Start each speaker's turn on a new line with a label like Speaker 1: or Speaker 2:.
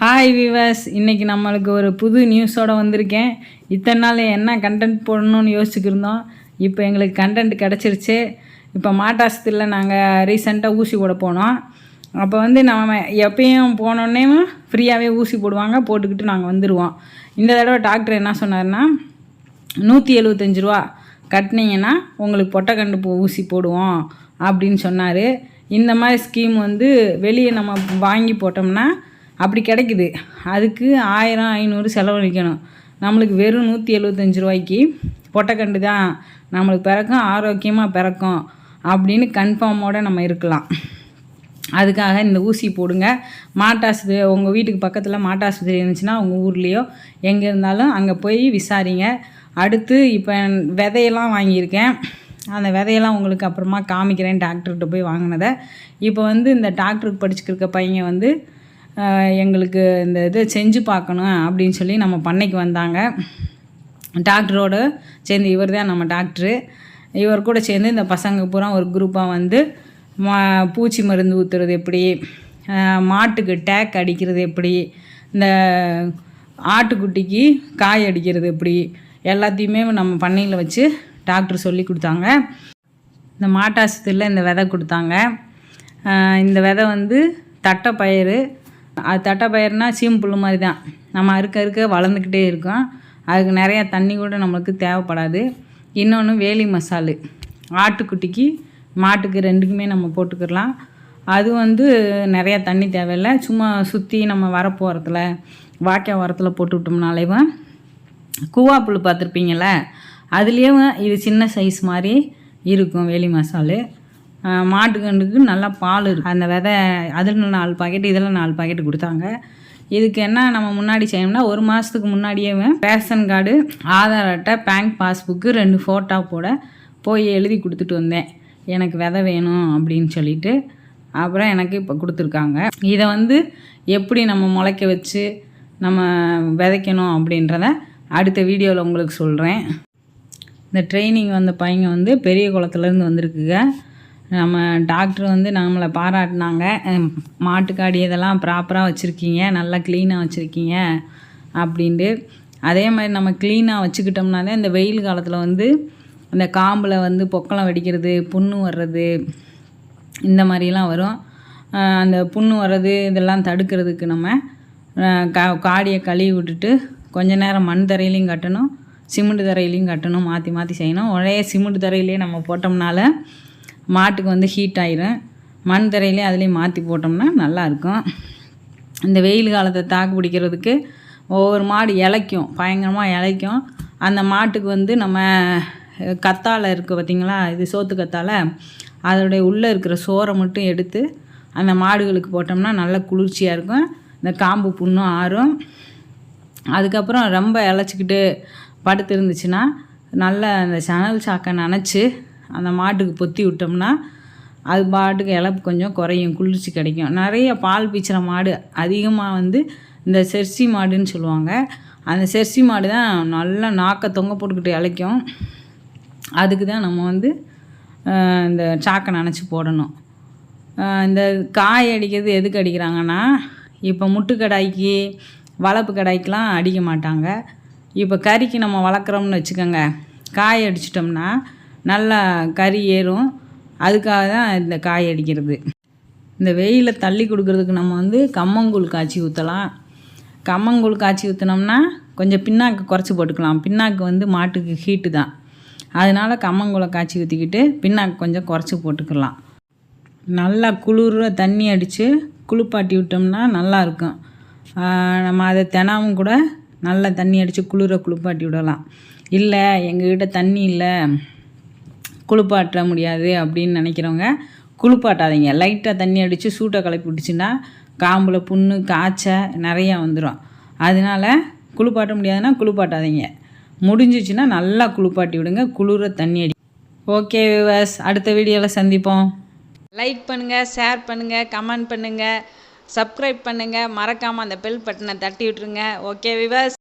Speaker 1: Hi viewers, இன்றைக்கி நம்மளுக்கு ஒரு புது நியூஸோடு வந்திருக்கேன். இத்தனை நாள் என்ன கண்டென்ட் போடணும்னு யோசிச்சுக்கிருந்தோம். இப்போ எங்களுக்கு கண்டென்ட் கிடச்சிருச்சு. இப்போ மாட்டாஸ்தில் நாங்கள் ரீசெண்டாக ஊசி போட போனோம். அப்போ நம்ம எப்பயும் போனோடனே ஃப்ரீயாகவே ஊசி போடுவாங்க, போட்டுக்கிட்டு நாங்கள் வந்துடுவோம். இந்த தடவை டாக்டர் என்ன சொன்னார்னா 175 ரூபா கட்டினீங்கன்னா உங்களுக்கு பொட்டைக்கண்டு ஊசி போடுவோம் அப்படின்னு சொன்னார். இந்த மாதிரி ஸ்கீம் வெளியே நம்ம வாங்கி போட்டோம்னா அப்படி கிடைக்குது. அதுக்கு 1000 500 செலவழிக்கணும். நம்மளுக்கு வெறும் 175 ரூபாய்க்கு பொட்டைக்கண்டு தான் நம்மளுக்கு பிறக்கும், ஆரோக்கியமாக பிறக்கும் அப்படின்னு கன்ஃபார்மோடு நம்ம இருக்கலாம். அதுக்காக இந்த ஊசி போடுங்க. மாட்டாஸ்பத்திரி உங்கள் வீட்டுக்கு பக்கத்தில் மாட்டாஸ்பத்திரி இருந்துச்சுன்னா உங்கள் ஊர்லேயோ எங்கே இருந்தாலும் அங்கே போய் விசாரிங்க. அடுத்து இப்போ விதையெல்லாம் வாங்கியிருக்கேன். அந்த விதையெல்லாம் உங்களுக்கு அப்புறமா காமிக்கிறேன், டாக்டர்கிட்ட போய் வாங்கினதை. இப்போ இந்த டாக்டருக்கு படிச்சுக்கிருக்க பையன் எங்களுக்கு இந்த இதை செஞ்சு பார்க்கணும் அப்படின்னு சொல்லி நம்ம பண்ணைக்கு வந்தாங்க. டாக்டரோடு சேர்ந்து இவர் தான் நம்ம டாக்டரு. இவர் கூட சேர்ந்து இந்த பசங்க பூரா ஒரு குரூப்பாக பூச்சி மருந்து ஊற்றுறது எப்படி, மாட்டுக்கு டேக் அடிக்கிறது எப்படி, இந்த ஆட்டுக்குட்டிக்கு காய் அடிக்கிறது எப்படி, எல்லாத்தையுமே நம்ம பண்ணையில் வச்சு டாக்டர் சொல்லி கொடுத்தாங்க. இந்த மாட்டாஸ்பத்திரியில் இந்த விதை கொடுத்தாங்க. இந்த விதை தட்டைப்பயிறு. அது தட்டைப்பயிறுனா சீம்புல் மாதிரி தான், நம்ம அறுக்க வளர்ந்துக்கிட்டே இருக்கும். அதுக்கு நிறையா தண்ணி கூட நம்மளுக்கு தேவைப்படாது. இன்னொன்று வேலி மசாலு, ஆட்டுக்குட்டிக்கு மாட்டுக்கு ரெண்டுக்குமே நம்ம போட்டுக்கிடலாம். அது நிறையா தண்ணி தேவையில்லை. சும்மா சுற்றி நம்ம வரப்பு ஓரத்தில் வாய்க்கால் ஓரத்தில் போட்டு விட்டோம்னாலேவும் கூவாப்புல் பார்த்துருப்பீங்கள, அதுலேயும் இது சின்ன சைஸ் மாதிரி இருக்கும் வேலி மசாலு. மாட்டுக்கண்டுக்கு நல்லா பால் இருக்குது. அந்த விதை அதில் 4 பாக்கெட், இதில் 4 பாக்கெட் கொடுத்தாங்க. இதுக்கு என்ன நம்ம முன்னாடி செய்யணும்னா, 1 மாதத்துக்கு முன்னாடியே ரேஷன் கார்டு, ஆதார் அட்டை, பேங்க் பாஸ்புக்கு 2 ஃபோட்டோ போட போய் எழுதி கொடுத்துட்டு வந்தேன். எனக்கு விதை வேணும் அப்படின்னு சொல்லிட்டு. அப்புறம் எனக்கு இப்போ கொடுத்துருக்காங்க. இதை எப்படி நம்ம முளைக்க வச்சு நம்ம விதைக்கணும் அப்படின்றத அடுத்த வீடியோவில் உங்களுக்கு சொல்கிறேன். இந்த ட்ரைனிங் வந்த பையங்க பெரிய குளத்துலேருந்து வந்திருக்குங்க. நம்ம டாக்டர் நம்மளை பாராட்டினாங்க. மாட்டுக்காடி இதெல்லாம் ப்ராப்பராக வச்சுருக்கீங்க, நல்லா க்ளீனாக வச்சுருக்கீங்க அப்படின்ட்டு. அதே மாதிரி நம்ம க்ளீனாக வச்சுக்கிட்டோம்னாலே இந்த வெயில் காலத்தில் அந்த காம்பில் பொக்கலாம் வெடிக்கிறது, புண்ணு வர்றது, இந்த மாதிரிலாம் வரும். அந்த புண்ணு வர்றது இதெல்லாம் தடுக்கிறதுக்கு நம்ம காடியை கழுவி விட்டுட்டு கொஞ்ச நேரம் மண் தரையிலையும் கட்டணும், சிமெண்ட் தரையிலையும் கட்டணும், மாற்றி மாற்றி செய்யணும். ஒரே சிமெண்ட் தரையிலே நம்ம போட்டோம்னால மாட்டுக்கு ஹீட் ஆயிரும். மண் தரையிலே அதுலேயும் மாற்றி போட்டோம்னா நல்லாயிருக்கும். இந்த வெயில் காலத்தை தாக்கு பிடிக்கிறதுக்கு ஒவ்வொரு மாடு இளைக்கும், பயங்கரமாக இளைக்கும். அந்த மாட்டுக்கு நம்ம கத்தாழை இருக்குது பார்த்திங்களா, இது சோத்து கத்தாழை, அதோடைய உள்ளே இருக்கிற சோறை மட்டும் எடுத்து அந்த மாடுகளுக்கு போட்டோம்னா நல்லா குளிர்ச்சியாக இருக்கும். இந்த காம்பு புண்ணும் ஆறும். அதுக்கப்புறம் ரொம்ப இளைச்சிக்கிட்டு படுத்து இருந்துச்சுன்னா நல்லா அந்த சணல் சாக்கை நனைச்சி அந்த மாட்டுக்கு பொத்தி விட்டோம்னா அது பாட்டுக்கு இழப்பு கொஞ்சம் குறையும், குளிர்ச்சி கிடைக்கும். நிறைய பால் பீச்சுற மாடு அதிகமாக இந்த செர்சி மாடுன்னு சொல்லுவாங்க. அந்த செர்சி மாடு தான் நல்லா நாக்கை தொங்க போட்டுக்கிட்டு இளைக்கும். அதுக்கு தான் நம்ம இந்த சாக்கை நனைச்சி போடணும். இந்த காய் அடிக்கிறது எதுக்கு அடிக்கிறாங்கன்னா, இப்போ முட்டு கடாய்க்கு வளர்ப்பு கடாய்க்கெலாம் அடிக்க மாட்டாங்க. இப்போ கறிக்கு நம்ம வளர்க்குறோம்னு வச்சுக்கோங்க, காய் அடிச்சிட்டோம்னா நல்லா கறி ஏறும். அதுக்காக தான் இந்த காய் அடிக்கிறது. இந்த வெயிலை தள்ளி கொடுக்குறதுக்கு நம்ம கம்மங்கூழ் காய்ச்சி ஊற்றலாம். கம்மங்கூழ் காய்ச்சி ஊற்றினோம்னா கொஞ்சம் பின்னாக்கு குறைச்சி போட்டுக்கலாம். பின்னாக்கு மாட்டுக்கு ஹீட்டு தான், அதனால் கம்மங்கூழை காய்ச்சி ஊற்றிக்கிட்டு பின்னாக்கு கொஞ்சம் குறைச்சி போட்டுக்கலாம். நல்லா குளிர தண்ணி அடித்து குளிப்பாட்டி விட்டோம்னா நல்லாயிருக்கும். நம்ம அதை தினமும் கூட நல்லா தண்ணி அடித்து குளிப்பாட்டி விடலாம். இல்லை எங்ககிட்ட தண்ணி இல்லை, குளிப்பாட்ட முடியாது அப்படின்னு நினைக்கிறவங்க குளிப்பாட்டாதீங்க. லைட்டாக தண்ணி அடித்து சூட்டை கிளப்பி விட்டுச்சுன்னா காம்பில் புண்ணு காய்ச்ச நிறையா வந்துடும். அதனால் குளிப்பாட்ட முடியாதுன்னா குளிப்பாட்டாதீங்க. முடிஞ்சிச்சுன்னா நல்லா குளிப்பாட்டி விடுங்க, குளிர தண்ணி அடி. ஓகே வியூவர்ஸ், அடுத்த வீடியோவில் சந்திப்போம். லைக் பண்ணுங்கள், ஷேர் பண்ணுங்கள், கமெண்ட் பண்ணுங்கள், சப்ஸ்கிரைப் பண்ணுங்கள். மறக்காமல் அந்த பெல் பட்டனை தட்டி விட்டுருங்க. Okay viewers.